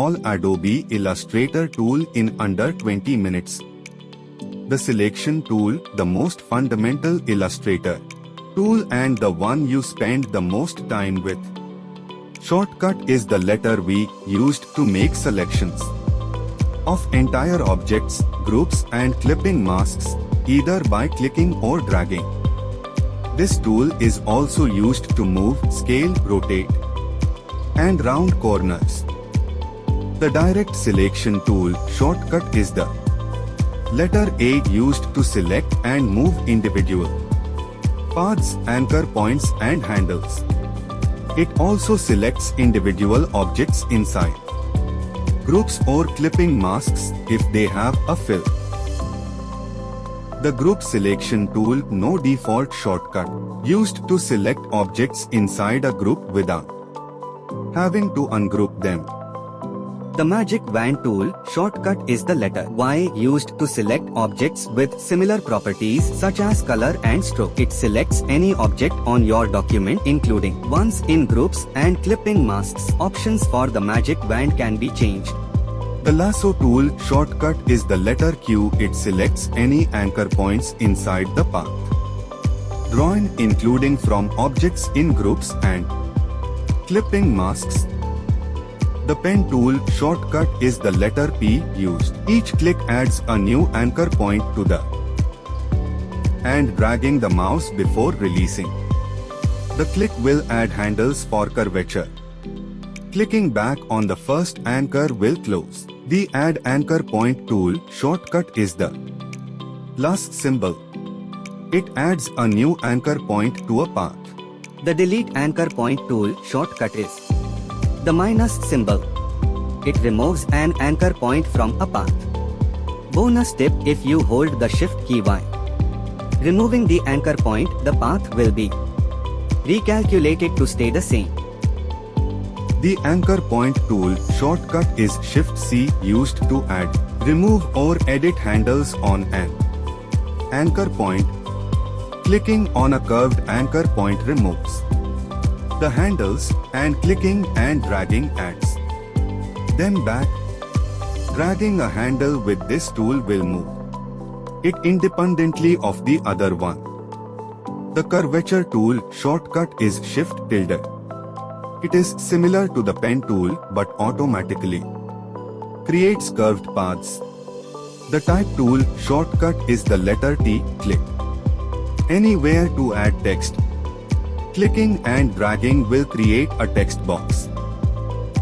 all Adobe Illustrator tool in under 20 minutes. The Selection Tool, the most fundamental Illustrator tool and the one you spend the most time with. Shortcut is the letter V used to make selections of entire objects, groups and clipping masks, either by clicking or dragging. This tool is also used to move, scale, rotate, and round corners. The Direct Selection Tool shortcut is the letter A used to select and move individual paths, anchor points and handles. It also selects individual objects inside groups or clipping masks if they have a fill. The Group Selection Tool, no default shortcut, used to select objects inside a group without having to ungroup them. The Magic Wand Tool shortcut is the letter Y used to select objects with similar properties such as color and stroke. It selects any object on your document including ones in groups and clipping masks. Options for the Magic Wand can be changed. The Lasso Tool shortcut is the letter Q. It selects any anchor points inside the path drawn including from objects in groups and clipping masks. The Pen Tool shortcut is the letter P used. Each click adds a new anchor point to the and dragging the mouse before releasing. The click will add handles for curvature. Clicking back on the first anchor will close. The Add Anchor Point Tool shortcut is the plus symbol. It adds a new anchor point to a path. The Delete Anchor Point Tool shortcut is the minus symbol. It removes an anchor point from a path. Bonus tip: if you hold the Shift key while removing the anchor point, the path will be recalculated to stay the same. The Anchor Point Tool shortcut is Shift C, used to add, remove or edit handles on an anchor point. Clicking on a curved anchor point removes the handles, and clicking and dragging adds them back. Dragging a handle with this tool will move it independently of the other one. The Curvature Tool shortcut is Shift tilde. It is similar to the Pen Tool but automatically creates curved paths. The Type Tool shortcut is the letter T. Click anywhere to add text. Clicking and dragging will create a text box.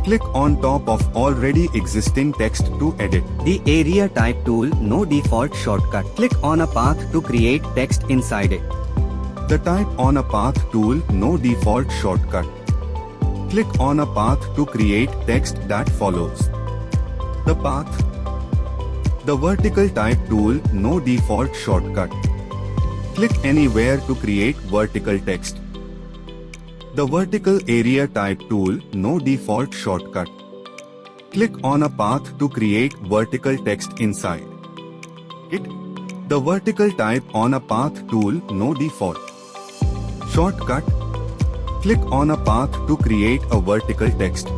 Click on top of already existing text to edit. The Area Type Tool, no default shortcut. Click on a path to create text inside it. The Type on a Path Tool, no default shortcut. Click on a path to create text that follows the path. The Vertical Type Tool, no default shortcut. Click anywhere to create vertical text. The Vertical Area Type Tool, no default shortcut. Click on a path to create vertical text inside it. The Vertical Type on a Path Tool, no default shortcut. Click on a path to create a vertical text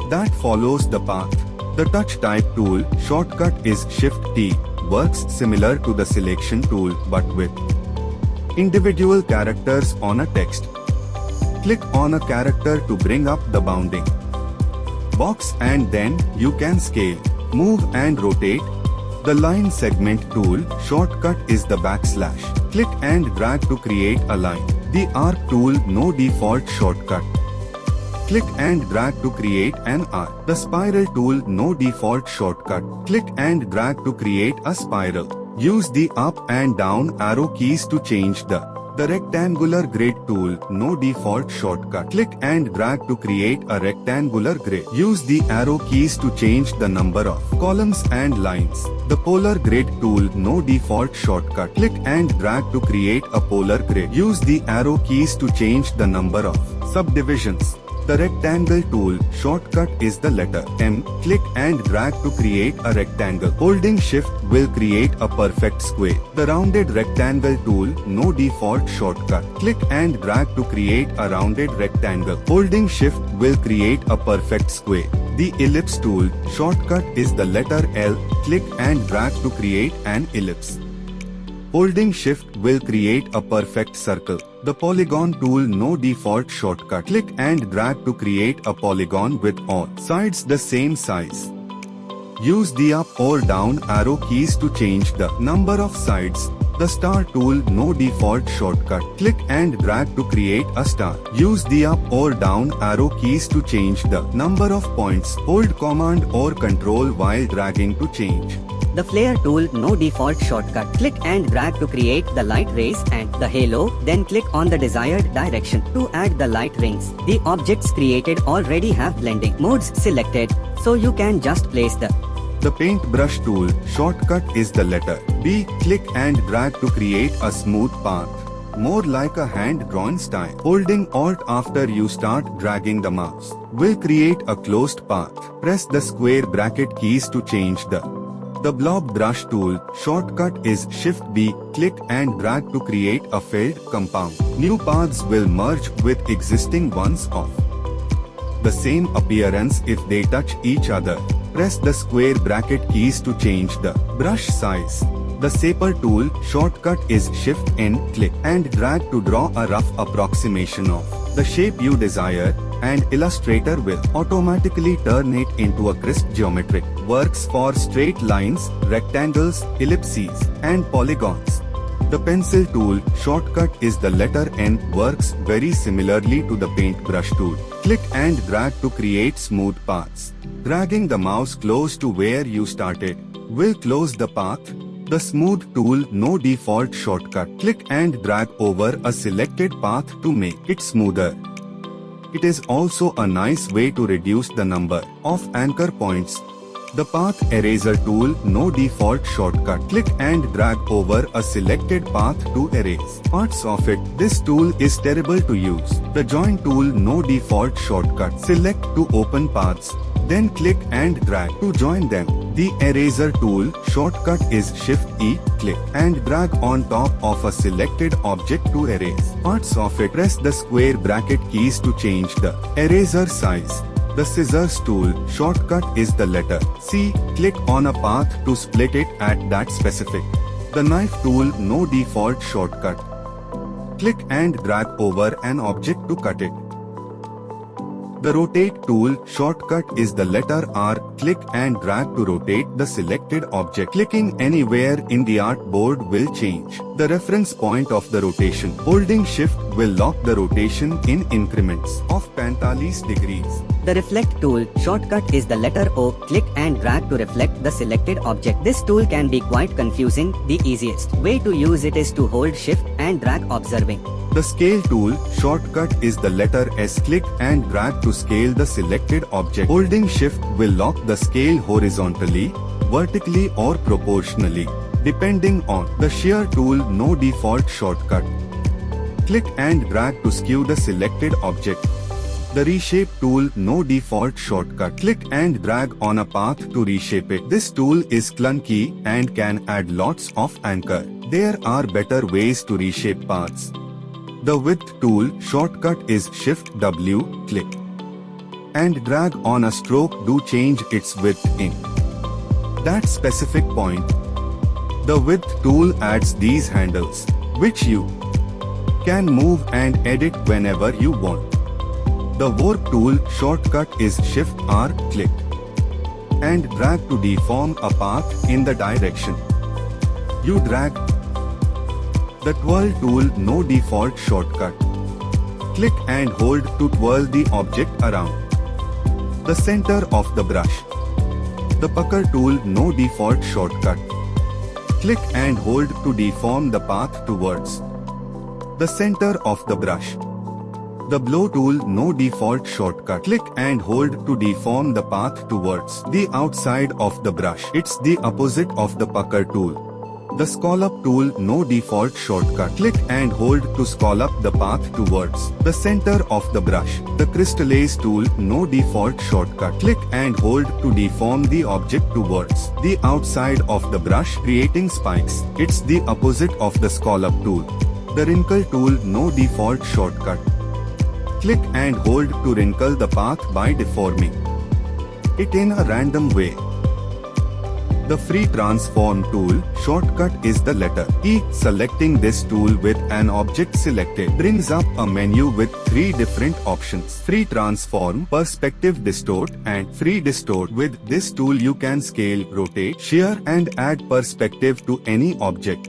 that follows the path. The Touch Type Tool shortcut is Shift T. Works similar to the Selection Tool but with individual characters on a text. Click on a character to bring up the bounding box and then you can scale, move and rotate. The Line Segment Tool shortcut is the backslash. Click and drag to create a line. The Arc Tool, no default shortcut. Click and drag to create an arc. The Spiral Tool, no default shortcut. Click and drag to create a spiral. Use the up and down arrow keys to change the Rectangular Grid Tool, no default shortcut. Click and drag to create a rectangular grid. Use the arrow keys to change the number of columns and lines. The Polar Grid Tool, no default shortcut. Click and drag to create a polar grid. Use the arrow keys to change the number of subdivisions. The Rectangle Tool shortcut is the letter M. Click and drag to create a rectangle. Holding Shift will create a perfect square. The Rounded Rectangle Tool, no default shortcut. Click and drag to create a rounded rectangle. Holding Shift will create a perfect square. The Ellipse Tool shortcut is the letter L. Click and drag to create an ellipse. Holding Shift will create a perfect circle. The Polygon Tool, no default shortcut. Click and drag to create a polygon with all sides the same size. Use the up or down arrow keys to change the number of sides. The Star Tool, no default shortcut. Click and drag to create a star. Use the up or down arrow keys to change the number of points. Hold Command or Control while dragging to change. The Flare Tool, no default shortcut. Click and drag to create the light rays and the halo, then click on the desired direction to add the light rings. The objects created already have blending modes selected, so you can just place the Paintbrush Tool shortcut is the letter B. Click and drag to create a smooth path, more like a hand-drawn style. Holding Alt after you start dragging the mouse will create a closed path. Press the square bracket keys to change the Blob Tool shortcut is Shift B. Click and drag to create a filled compound. New paths will merge with existing ones of the same appearance if they touch each other. Press the square bracket keys to change the brush size. The Shaper Tool shortcut is Shift N. Click and drag to draw a rough approximation of the shape you desire, and Illustrator will automatically turn it into a crisp geometry. Works for straight lines, rectangles, ellipses, and polygons. The Pencil Tool shortcut is the letter N. Works very similarly to the Paintbrush Tool. Click and drag to create smooth paths. Dragging the mouse close to where you started will close the path. The Smooth Tool, no default shortcut. Click and drag over a selected path to make it smoother. It is also a nice way to reduce the number of anchor points. The Path Eraser Tool, no default shortcut. Click and drag over a selected path to erase parts of it. This tool is terrible to use. The Join Tool, no default shortcut. Select to open paths, then click and drag to join them. The Eraser Tool shortcut is Shift E. Click and drag on top of a selected object to erase parts of it. Press the square bracket keys to change the eraser size. The Scissor Tool shortcut is the letter C. Click on a path to split it at that specific. The Knife Tool, no default shortcut. Click and drag over an object to cut it. The Rotate Tool shortcut is the letter R. Click and drag to rotate the selected object. Clicking anywhere in the artboard will change the reference point of the rotation. Holding Shift will lock the rotation in increments of 45 degrees. The Reflect Tool shortcut is the letter O. Click and drag to reflect the selected object. This tool can be quite confusing. The easiest way to use it is to hold Shift and drag observing. The Scale Tool shortcut is the letter S. Click and drag to scale the selected object. Holding Shift will lock the scale horizontally, vertically or proportionally, depending on the Shear Tool, no default shortcut. Click and drag to skew the selected object. The Reshape Tool, no default shortcut. Click and drag on a path to reshape it. This tool is clunky and can add lots of anchor. There are better ways to reshape paths. The Width Tool shortcut is Shift W. Click and drag on a stroke to change its width in that specific point. The Width Tool adds these handles, which you can move and edit whenever you want. The Warp Tool shortcut is Shift R. Click and drag to deform a path in the direction you drag. The Twirl Tool, no default shortcut. Click and hold to twirl the object around the center of the brush. The Pucker Tool, no default shortcut. Click and hold to deform the path towards the center of the brush. The Bloat Tool, no default shortcut. Click and hold to deform the path towards the outside of the brush. It's the opposite of the Pucker Tool. The Scallop Tool, no default shortcut. Click and hold to scallop the path towards the center of the brush. The Crystallize Tool, no default shortcut. Click and hold to deform the object towards the outside of the brush, creating spikes. It's the opposite of the Scallop Tool. The Wrinkle Tool, no default shortcut. Click and hold to wrinkle the path by deforming it in a random way. The Free Transform Tool, shortcut is the letter E. Selecting this tool with an object selected brings up a menu with 3 different options: Free Transform, Perspective Distort, and Free Distort. With this tool you can scale, rotate, shear and add perspective to any object.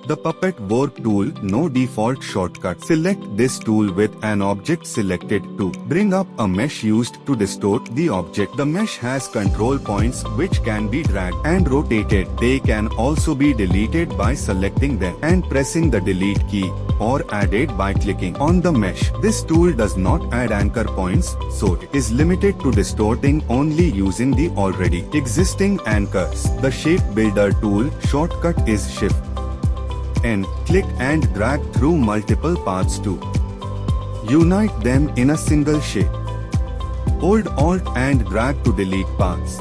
The Puppet Warp Tool, no default shortcut. Select this tool with an object selected to bring up a mesh used to distort the object. The mesh has control points which can be dragged and rotated. They can also be deleted by selecting them and pressing the delete key, or added by clicking on the mesh. This tool does not add anchor points, so it is limited to distorting only using the already existing anchors. The Shape Builder Tool, shortcut is Shift N. Click and drag through multiple paths to unite them in a single shape. Hold Alt and drag to delete paths.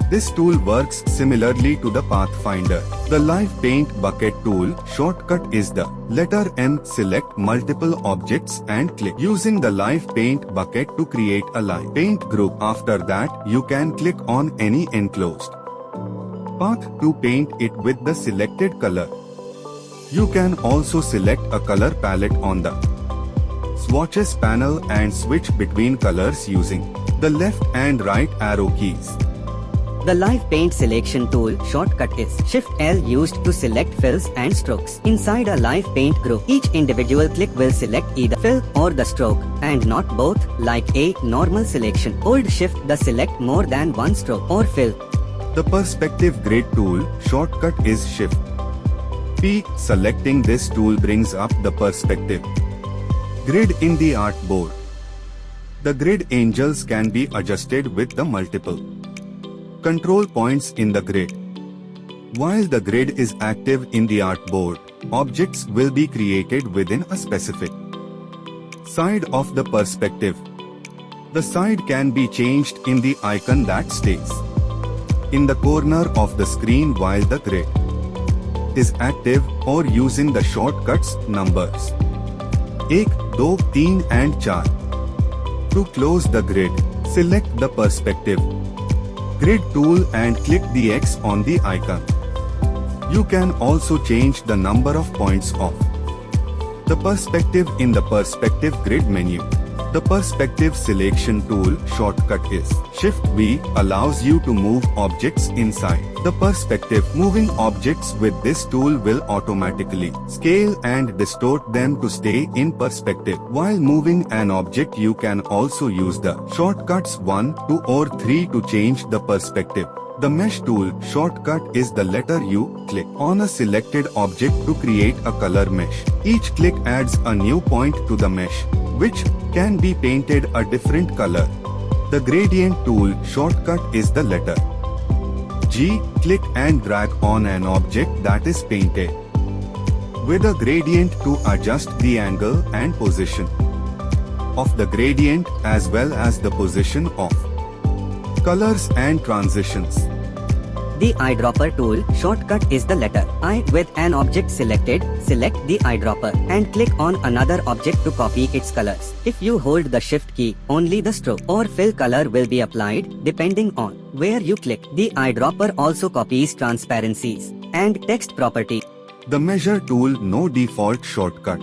This tool works similarly to the Pathfinder. The Live Paint Bucket Tool, shortcut is the letter M. Select multiple objects and click using the Live Paint Bucket to create a live paint group. After that, you can click on any enclosed path to paint it with the selected color. You can also select a color palette on the swatches panel and switch between colors using the left and right arrow keys. The Live Paint Selection Tool, shortcut is Shift L, used to select fills and strokes. Inside a live paint group, each individual click will select either fill or the stroke, and not both, like a normal selection. Hold Shift the select more than one stroke or fill. The Perspective Grid Tool, shortcut is Shift P. Selecting this tool brings up the perspective grid in the artboard. The grid angles can be adjusted with the multiple control points in the grid. While the grid is active in the artboard, objects will be created within a specific side of the perspective. The side can be changed in the icon that stays in the corner of the screen while the grid is active, or using the shortcuts numbers 1, 2, 3 and 4. To close the grid, select the Perspective Grid tool and click the X on the icon. You can also change the number of points of the perspective in the Perspective Grid menu. The Perspective Selection Tool, shortcut is Shift V, allows you to move objects inside the perspective. Moving objects with this tool will automatically scale and distort them to stay in perspective. While moving an object, you can also use the shortcuts 1, 2 or 3 to change the perspective. The Mesh Tool, shortcut is the letter U. Click on a selected object to create a color mesh. Each click adds a new point to the mesh, which can be painted a different color. The Gradient Tool, shortcut is the letter G. Click and drag on an object that is painted with a gradient to adjust the angle and position of the gradient as well as the position of colors and transitions. The Eyedropper Tool, shortcut is the letter I. With an object selected, select the eyedropper and click on another object to copy its colors. If you hold the Shift key, only the stroke or fill color will be applied depending on where you click. The eyedropper also copies transparencies and text properties. The Measure Tool, no default shortcut.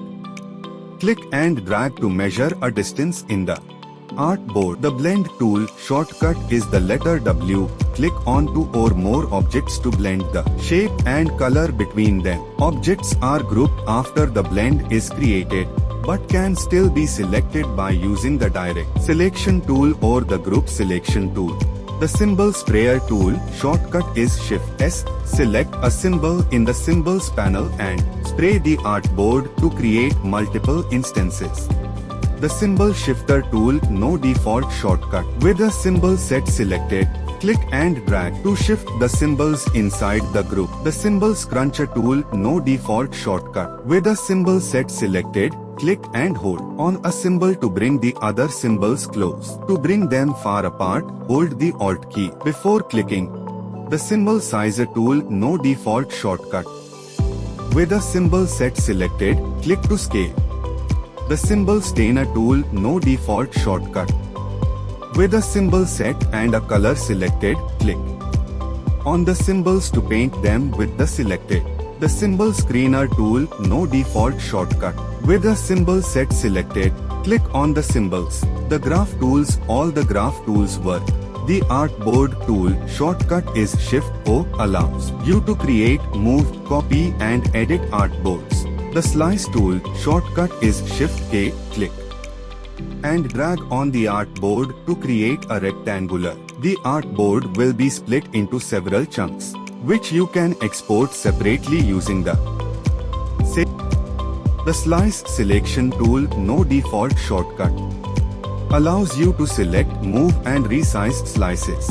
Click and drag to measure a distance in the artboard. The Blend Tool, shortcut is the letter W. Click on 2 or more objects to blend the shape and color between them. Objects are grouped after the blend is created, but can still be selected by using the Direct Selection Tool or the Group Selection Tool. The Symbol Sprayer Tool, shortcut is Shift S. Select a symbol in the Symbols panel and spray the artboard to create multiple instances. The Symbol Shifter Tool, no default shortcut. With a symbol set selected, Click and drag to shift the symbols inside the group. The Symbol Scruncher tool, no default shortcut. With a symbol set selected, click and hold on a symbol to bring the other symbols close. To bring them far apart, hold the Alt key before clicking. The Symbol Scissor tool, no default shortcut. With a symbol set selected, click to scale. The Symbol Stainer tool, no default shortcut. With a symbol set and a color selected, click on the symbols to paint them with the selected. The Symbol Screener tool, no default shortcut. With a symbol set selected, click on the symbols. The Graph tools, all the graph tools work. The Artboard Tool shortcut is Shift-O, allows you to create, move, copy and edit artboards. The Slice tool shortcut is Shift-K, click and drag on the artboard to create a rectangular. The artboard will be split into several chunks, which you can export separately using the Slice Selection tool, no default shortcut, allows you to select, move and resize slices.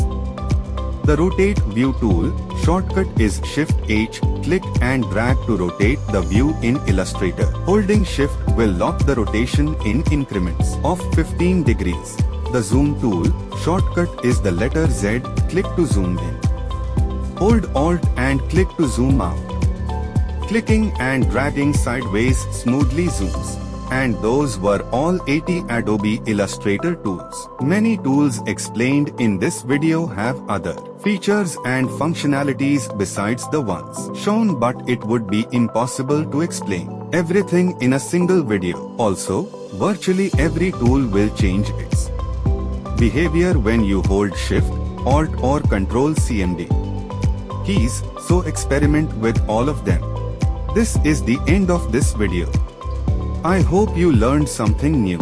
The Rotate View tool shortcut is Shift-H, click and drag to rotate the view in Illustrator. Holding Shift will lock the rotation in increments of 15 degrees. The Zoom tool shortcut is the letter Z, click to zoom in. Hold Alt and click to zoom out. Clicking and dragging sideways smoothly zooms. And those were all 80 Adobe Illustrator tools. Many tools explained in this video have other features and functionalities besides the ones shown, but it would be impossible to explain everything in a single video. Also, virtually every tool will change its behavior when you hold Shift, Alt or Ctrl CMD keys, so experiment with all of them. This is the end of this video. I hope you learned something new.